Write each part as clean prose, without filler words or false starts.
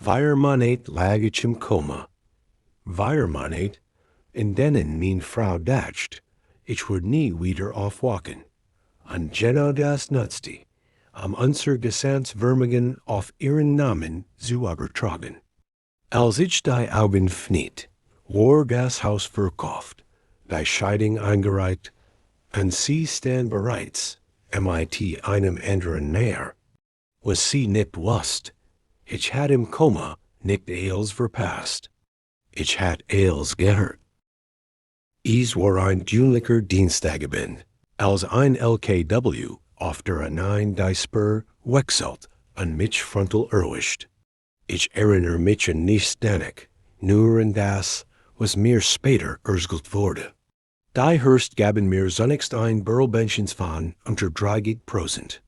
Vier Monate lag ich im Koma. Vier Monate, in denen Meine Frau dacht, ich würde nie wieder aufwachen. Und genau das nutzte, unser Gesangsvermögen auf ihren Namen zu übertragen. Als ich die Augen fniet, war das Haus verkauft, die Scheidung eingereicht, und sie stand bereits, mit einem anderen näher. Was sie nicht wusste, ich had im Koma nicht eils verpasst. Ich had eils gehört. Es war ein dunlicher Dienstagabend, als ein LKW auf der A9 die Spur wechselt und mich frontal erwischt. Ich erinnere mich an nichts danig, nur an das, was mir später erzählt wurde. Die Hurst gaben mir zunächst ein Burlbänchens von unter 30%.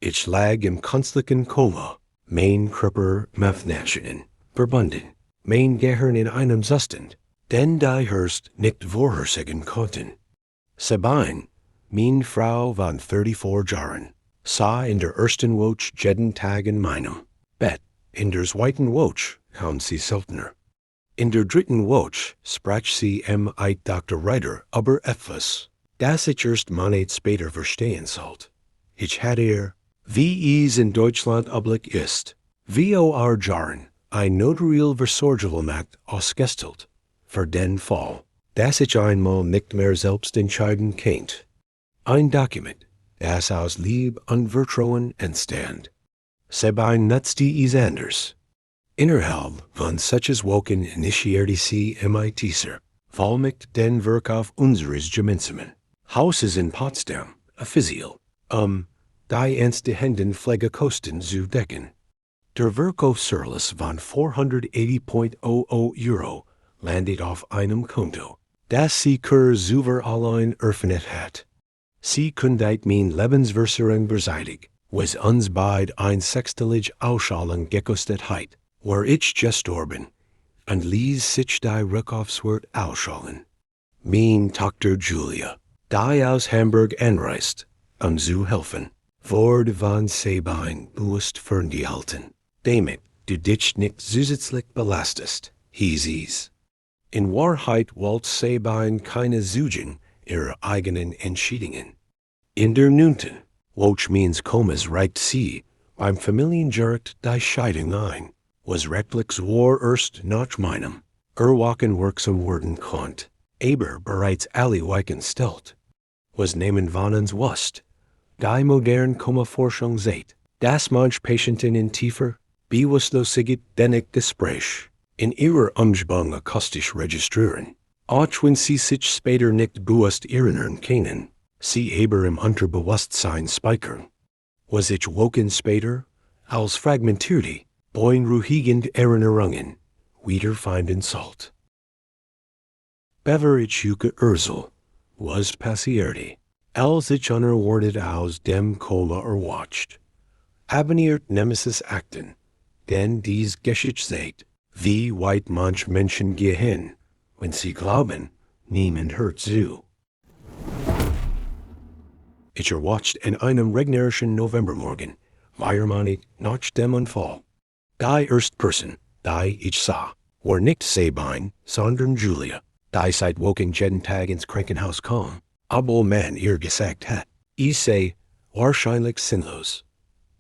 Ich lag im künstlichen Koma, mein Körper mit Nationen verbunden, mein Gehirn in einem Zustand, den die Hurst nicht vorhersagen konnten. Sabine, meine Frau von 34 Jahren, sah in der ersten Woche jeden Tag in meinem Bett. In der zweiten Woche kam sie seltener. In der dritten Woche sprach sie mit Dr. Reiter über etwas, das ich erst Monate später verstehen sollte. Ich hatte wie es in Deutschland üblich ist, vor Jahren ein notariell Vorsorgevollmacht ausgestellt, für den Fall, dass ich einmal nicht mehr selbst entscheiden könnte. Ein Dokument, das aus Liebe und Vertrauen entstand. Sabine nutzte es anders. Innerhalb von solches Wochen initiierte sie dieser Vollmacht den Verkauf unseres gemeinsamen Hauses in Potsdam, offiziell, die entstehenden Pflegekosten zu decken. Der Verkaufserlös von 480,00 Euro landet auf einem Konto, das sie souver allein eröffnet hat. Sie kündigt mein Lebensversicherung beseitigen, was uns beid ein sechstellig Auszahlung gekostet hat, war ich gestorben, und ließ sich die Rückkaufswert auszahlen. Mein Tochter Julia, die aus Hamburg anreist, zu helfen, wurde von Sabine bewusst ferngehalten, damit du dich nicht zusätzlich belastest, hieß es. In Wahrheit wollte Sabine keine Zugen ihrer eigenen Entscheidungen. In der 9. Woche means Komas reicht sie beim Familiengericht die Scheidung ein, was rechtlich war erst nach meinem erwachen wirksam werden konnte, aber bereits alle Weichen stellt. Was nehmen von uns wusst, die moderne Koma-Forschung sieht, dass manch Patienten in tiefer, bewusstlosigkeit denig Gespräch in ihrer Umgebung akustisch registrieren, auch wenn sie sich später nicht bewusst erinnern können. Sie aber im Unterbewusstsein speichern. Was ich Wochen später, als fragmentierte, beunruhigend Erinnerungen, wiederfinden sollte. Bevor ich Ursel, was passierte, als ich unerwartet aus dem Koma erwacht. Abonniere Nemesis Akten, denn dies Geschichte sagt, wie weit manch Menschen gehen, wenn sie glauben, niemand hört zu. Ich erwacht in einem regnerischen Novembermorgen, Vier Monate nach dem Unfall. Die erste Person, die ich sah, war nicht Sabine, sondern Julia, die seit Wochen jeden Tag ins Krankenhaus kam, obwohl man ihr gesagt hat, ich sei wahrscheinlich sinnlos.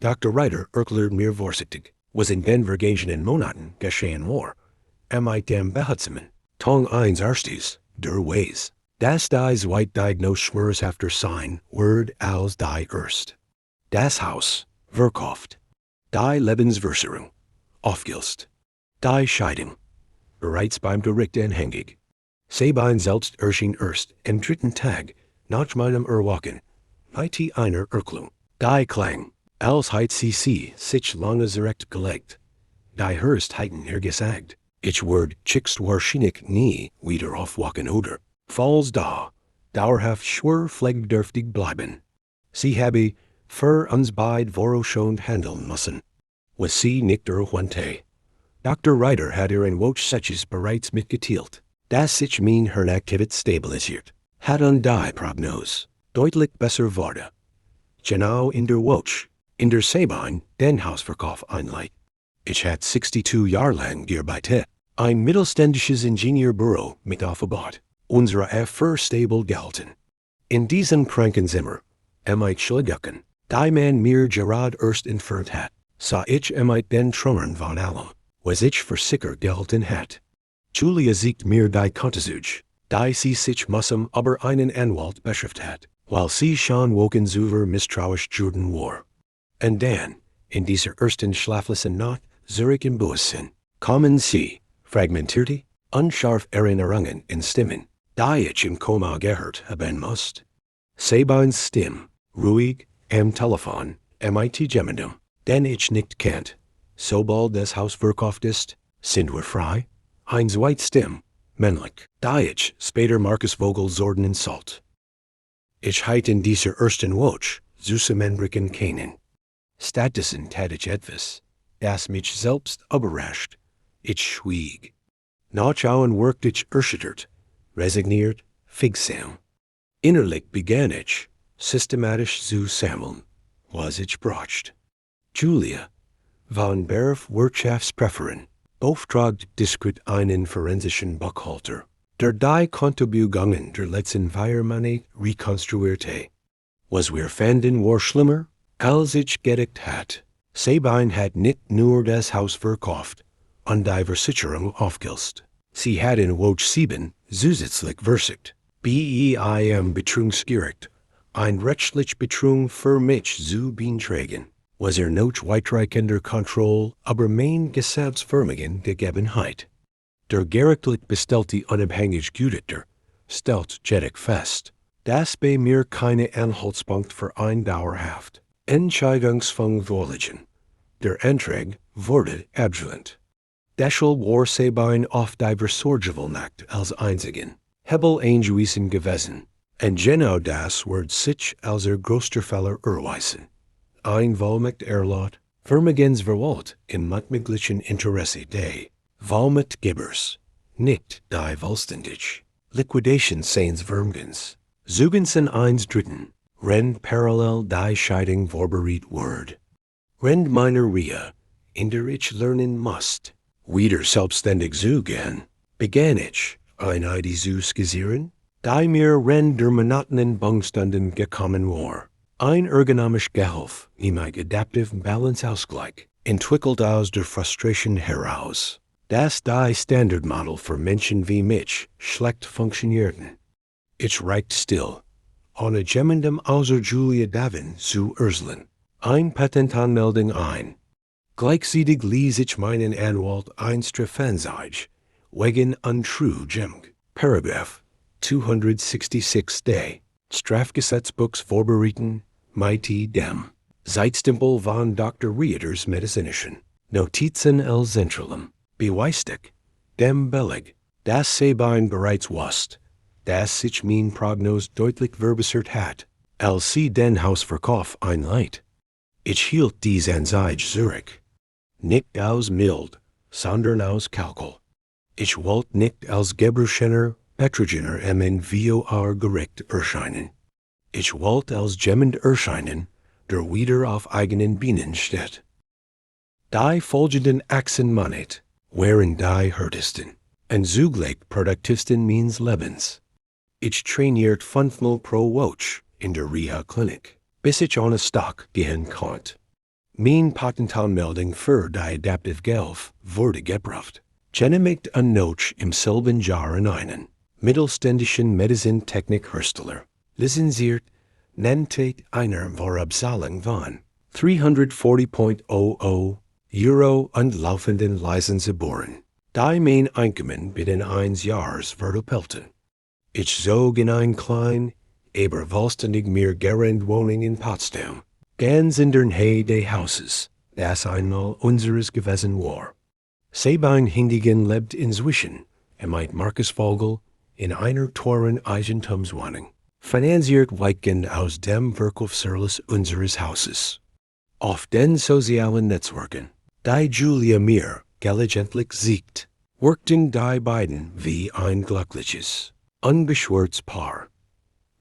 Dr. Reiter erklärt mir vorsichtig, was in den vergangenen Monaten geschehen war, mit dem behutsam Tong eins erstes, der Weis. Das die zweit diagnosed schmerzhafter sein wird als die erst. Das Haus, verkauft. Die Lebensversicherung, aufgelöst. Die Scheidung, bereits beim Gericht anhängig. Sabine selbst erschien erst am 3. Tag nach meinem Erwachen, mit einer Erklärung. Die Klang, als hat sie sich lange zurechtgelegt. Die Hurst hatten ihr gesagt, ich werd wahrscheinlich nie wieder aufwachen oder falls da, dauerhaft schwerpflegdürftig bleiben. Sie habe für uns beid vorauschauend handeln müssen. Was sie nicht erwähnte. Dr. Reiter hat ihren Woche bereits mitgeteilt, dass sich mein Hirnaktivität stabilisiert, hat und die Prognose deutlich besser wurde. Genau in der Woche, in der Sabine den Hausverkauf einleitet. Ich hat 62 Jahre lang gearbeitet. Ein mittelständisches Ingenieurbüro mit Aufbau. Unsere stable gehalten. In diesen kranken Zimmer, ich schlägern, die man mir gerade erst entfernt hat, sah ich den Trümmern von allem, was ich für sicher gehalten hat. Julia siegt mir die Kontesuge, die sie sich mussem aber einen Anwalt beschrift hat, while sie schon woken zuver misstrauisch Jordan war. Und dann, in dieser ersten schlaflosen Nacht, Zurich im Bewusstsein, kommen sie, fragmentierte, unscharf Erinnerungen in Stimmen, die ich im Koma gehört haben musst. Sabines Stimme, ruhig, am Telefon, mit jemandem, den ich nicht kennt. Sobald das Haus verkauft ist, sind wir frei. Ein zweit Stimme, männlich, die ich später Markus Vogel Zorden insult. Ich heit in dieser ersten Woche, Zusammenbricken kennen. Stattdessen tat ich etwas, das mich selbst überrascht. Ich schwieg. Nachschauen workte ich erschüttert, resigniert, fiegsam. Innerlich begann ich, systematisch zu sammeln, was ich brauchte. Julia, von Beruf Wirtschaftsprüferin, beauftragt diskret einen forensischen Buchhalter, der die Kontobewegungen der letzten 4 Monate rekonstruierte. Was wir fanden war schlimmer, als ich gedacht hat. Sabine hat nicht nur das Haus verkauft und die Versicherung aufgelöst. Sie hat in Woche 7 zusätzlich versichert, beim Betrügsgericht, ein rechtlich Betrug für mich zu beantragen, was noch weitreichender Kontrolle über mein Geschäftsförmigen Gegebenheit. Der gerichtlich bestellte unabhängige Gutachter stellt jedoch fest, dass bei mir keine Anhaltspunkt für ein dauerhaft Entscheidungsfang vorliegen. Der Antrag wurde abgelehnt. Deshalb war Sabine auf die Vorsorgevollmacht als einzigen Hebel angewiesen gewesen. Und genau das wird sich als größter Fehler erweisen. Ein Vollmacht erlaubt, vermögens verwalt im machtmöglichen Interesse des Vollmachtgebers, nicht die vollständig Liquidation seines Vermögens. Zugunsten eines Dritten, rennt parallel die Scheidung vorbereitet wird. Rennt meine Reha, in der ich lernen musst, wieder selbstständig zu gehen, begann ich, eine Idee zu skizzieren, die mir rennt der monotonen Bangstunden gekommen war. Ein ergonomisch Gehilf, nämlich Adaptive Balance Ausgleich, entwickelt aus der Frustration heraus, das die Standardmodell für Menschen wie mich schlecht funktionierten. Ich reicht still, ohne jemandem außer Julia Davin zu erzählen, ein Patentanmeldung ein. Gleichzeitig ließ ich meinen Anwalt ein Strafanzeige wegen Untrue-Gemg, Paragraph 266d, Strafgesetzbuchs vorbereiten, mit dem Zeitstempel von Dr. Rieders medizinischen Notizen als Zentralem, beweistig, dem Beleg, dass Sabine bereits wusste, dass sich mein Prognose deutlich verbessert hat, als sie den Hausverkauf einleitet. Ich hielt dies Anzeige zurück. Nicht aus mild, sondern aus Kalkül. Ich wollte nicht als Gebrauchskenner, Betrüger im VOR-Gericht erscheinen. Ich wollte als jemand erscheinen, der wieder auf eigenen Beinen steht. Die folgenden 18 Monate waren die härtesten und zugleich produktivsten meines Lebens. Ich trainiert 5-mal pro Woche in der Reha-Klinik, bis ich ohne Stock gehen konnte. Mein Patentanmeldung für die Adaptive Gehilfe wurde geprüft. Genehmigt an Noche im selben Jahr an einen mittelständischen Medizintechnikhersteller, lizenziert, nannte einer Vorabzahlung von 340,00 Euro und laufenden Lizenzgebühren, die mein Einkommen binnen 1 Jahres verdoppelten. Ich zog in ein klein, aber vollständig mir gerend Wohnung in Potsdam, ganz in der Nähe des Hauses, das einmal unseres gewesen war. Sabine hingegen lebt inzwischen, mit Markus Vogel, in einer teuren Eigentumswohnung, finanziert weitgehend aus dem Verkaufserlös unseres Hauses. Auf den sozialen Netzwerken, die Julia mir gelegentlich siegt, workten die beiden wie ein glückliches, unbeschwertes Paar.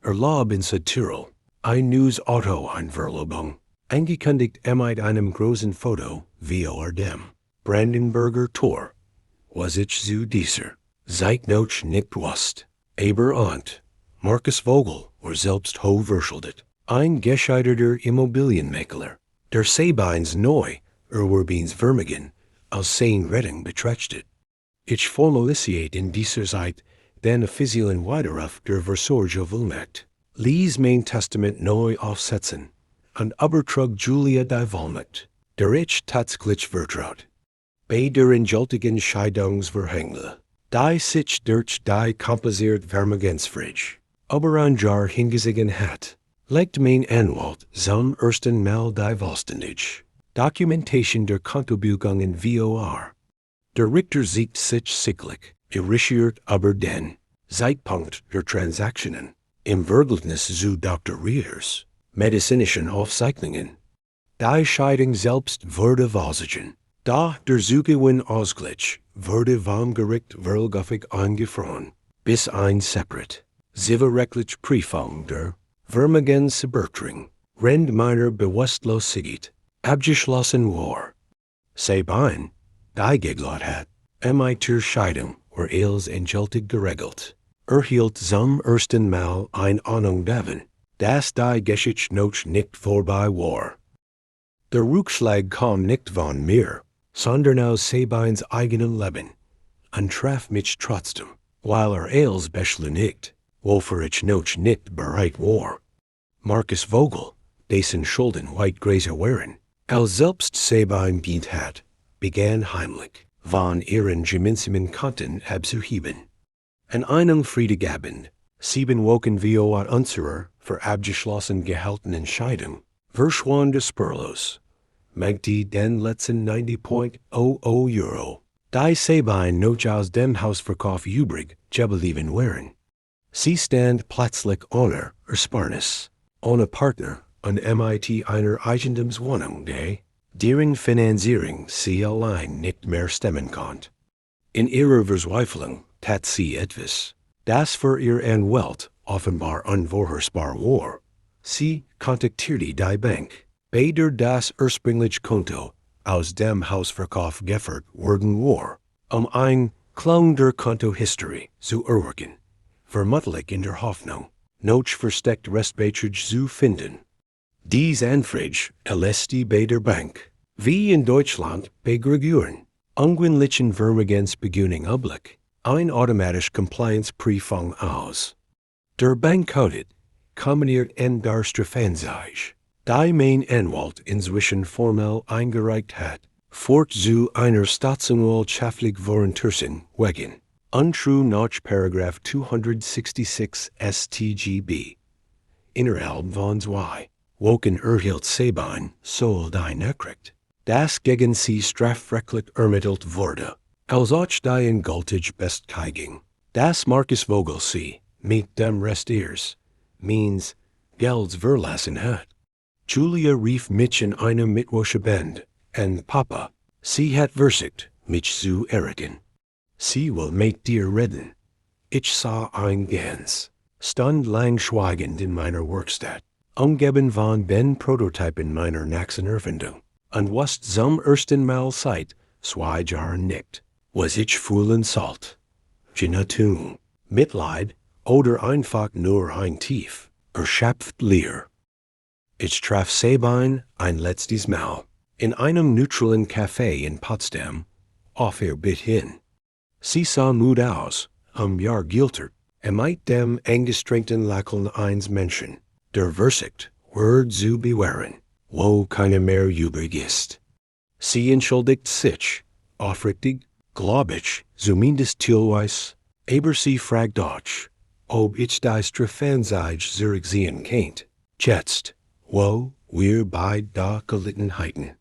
Erlaub in Tirol, ein neues Auto-Einverlobung, angekündigt mit einem großen Foto wie dem Brandenburger Tor, was ich zu dieser Zeit noch nicht wusste, aber und Markus Vogel war selbst hochverschuldet, ein gescheiterter Immobilienmakler, der Sabines neu, Urwerbeens Vermegen, als sein Rettung betrachtet. Ich formalisiert in dieser Zeit den offiziellen Widerruf der Vorsorgevollmacht, ließ mein Testament neu aufsetzen und übertrug Julia die Vollmacht, der ich tatsächlich vertraut. Bei der endgültigen Scheidungsverhängnisse, die sich durch die komposiert Vermögensfrage, aber ein Jahr hingesiegen hat, legt mein Anwalt zum ersten Mal die vollständige Dokumentation der Kontobuchungen vor. Der Richter sieht sich sichtlich irritiert über den Zeitpunkt der Transaktionen im Verhältnis zu Dr. Riers medizinischen Aufzeichnungen. Die Scheidung selbst wurde wahrgenommen, da der zugewinn Ausgleich wurde vom Gericht vorläufig eingefroren, bis ein separat, zivilrechtlich Prüfung der Vermögensübertragung rend meiner Bewusstlosigkeit abgeschlossen war. Sabine, die geglaubt hat, mit Scheidung war als endgültig geregelt, erhielt zum ersten Mal eine Ahnung davon, dass die Geschichte noch nicht vorbei war. Der Rückschlag kam nicht von mir, sondern aus Sabines eigenem Leben, und traf mich trotzdem, weil als beschleunigt, wofür ich noch nicht bereit war. Markus Vogel, dessen Schulden weit größer waren, als selbst Sabine dient hat, begann heimlich, von ihren gemeinsamen Konten abzuheben. An einem Freitagabend, 7 Wochen vor unserer für abgeschlossen gehaltenen Scheidung, verschwand es spurlos. Magte den letzten 90.00 Euro, die Sabine noch aus dem Hausverkauf übrig geblieben waren. Sie stand plötzlich ohne Ersparnis, ohne Partner und mit einer Eigentumswohnung, deren Finanzierung sie allein nicht mehr stemmen konnte. In ihrer Verzweiflung tat sie etwas, das für ihr Anwalt offenbar unvorhersehbar war. Sie kontaktierte die Bank, bei der das ursprüngliche Konto aus dem Hausverkauf geführt worden war, ein Klon der Kontohistorie zu erwirken, vermutlich in der Hoffnung, noch versteckt Restbetrag zu finden. Dies Anfrage erlässt die bei der Bank, wie in Deutschland bei Gregüren, ungründlichen Vermögensbegründung Oblick, eine automatische Compliance-Prüfung aus. Der Bank coded, kombiniert in der Strafenzeige, die mein Anwalt inzwischen formell eingereicht hat, fort zu einer staatsanwaltschaftlich Vorentersen wegen, untrue nach Paragraph 266 StGB. Innerhalb von 2 Wochen erhielt Sabine soll die Nachricht, das gegen sie strafrechtlich ermittelt wurde, als auch die endgültige Bestätigung, dass Markus Vogel sie mit dem Rest ihres Means Gelds verlassen hat. Julia rief mich in einem Mittwochsabend, und Papa, sie hat versicht, mich zu erretten. Sie will mit dir reden. Ich sah ein ganz, stundenlang schweigend in meiner Werkstatt, umgeben von den Prototypen meiner nächsten Erfindung, und was zum ersten Mal seit 2 Jahren nicht, was ich fühlen sollte. Genugtuung, Mitleid oder einfach nur ein tief, erschöpft Leer. Ich traf Sabine ein letztes Mal in einem neutralen Café in Potsdam, auf ihr Bett hin. Sie sah müde aus, Jahr gealtert, mit dem angestrengten Lächeln eines Menschen, der versicht, Word zu bewahren, wo keiner mehr übrig ist. Sie entschuldigt sich, aufrichtig, glaub ich, zumindest teilweise, aber sie fragt auch, ob ich die Strafenzeige zurücksehen kennt. Jetzt, wo wir bei da Gelittenheiten.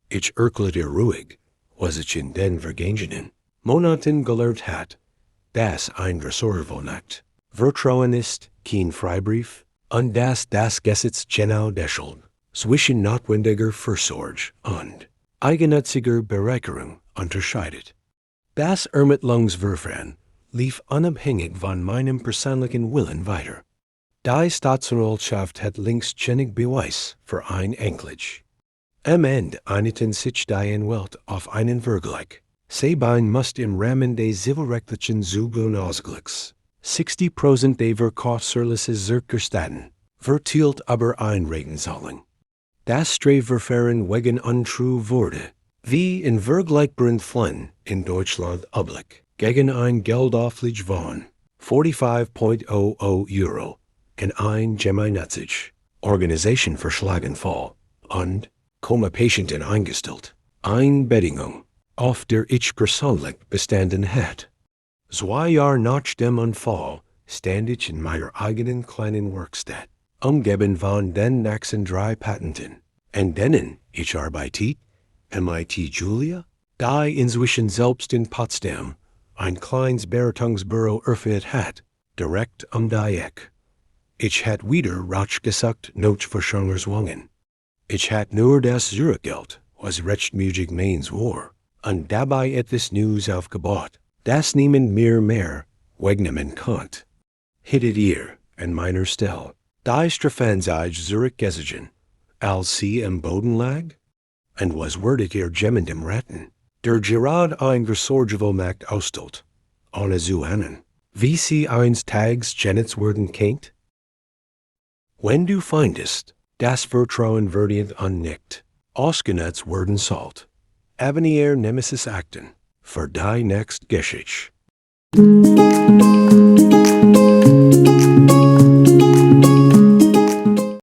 Ich erklärte ruhig, was ich in den vergangenen Monaten gelernt hat, dass ein Vorsorgevollmacht, Vertrauen ist, kein Freibrief, und dass das Gesetz genau deshalb zwischen notwendiger Vorsorge und eigennütziger Bereicherung unterscheidet. Das Ermittlungsverfahren lief unabhängig von meinem persönlichen Willen weiter. Die Staatsanwaltschaft hat längstsinnig Beweis für ein Anklage. Am Ende eineten sich die Welt auf einen Vergleich. Sabine must im Rahmen des zivilrechtlichen Zugen ausgleichs. 60% der Verkaufserlöse zurückerstatten, verteilt aber einreden sollen. Das Strafverfahren wegen Untrue wurde, wie in vergleichbaren Fällen in Deutschland üblich, gegen ein Geldauflage von 45,00 Euro in ein gemeinnützige Organisation verschlagen Fall und Koma-Patienten eingestellt. Einbedingung, auf der ich persönlich bestanden hat. 2 Jahre nach dem Unfall stand ich in meiner eigenen kleinen Werkstatt, umgeben von den nächsten 3 Patenten, an denen ich arbeitet, MIT Julia, die inzwischen selbst in Potsdam ein kleines Beratungsbüro eröffnet hat, direkt die Ecke. Ich hat wieder rausgesucht Notversicherungswohnungen. Ich hat nur das Zurückgeld, was rechtmäßig meins war, und dabei etwas Neues aufgebaut, das niemand mehr wegnehmen konnte. Hittet ihr an meiner Stelle, die Strafanzeige zurückgezogen, als sie im Boden lag? Und was würdet ihr jemandem raten, der gerade ein Vorsorgevollmacht ausstellt, ohne zu ahnen, wie sie eines Tages genutzt werden kennt? Wenn du findest, das Vertrauen wird unnickt, ausgenutzt werden sollt, Abonniere Nemesis Akten für die nächste Geschichte.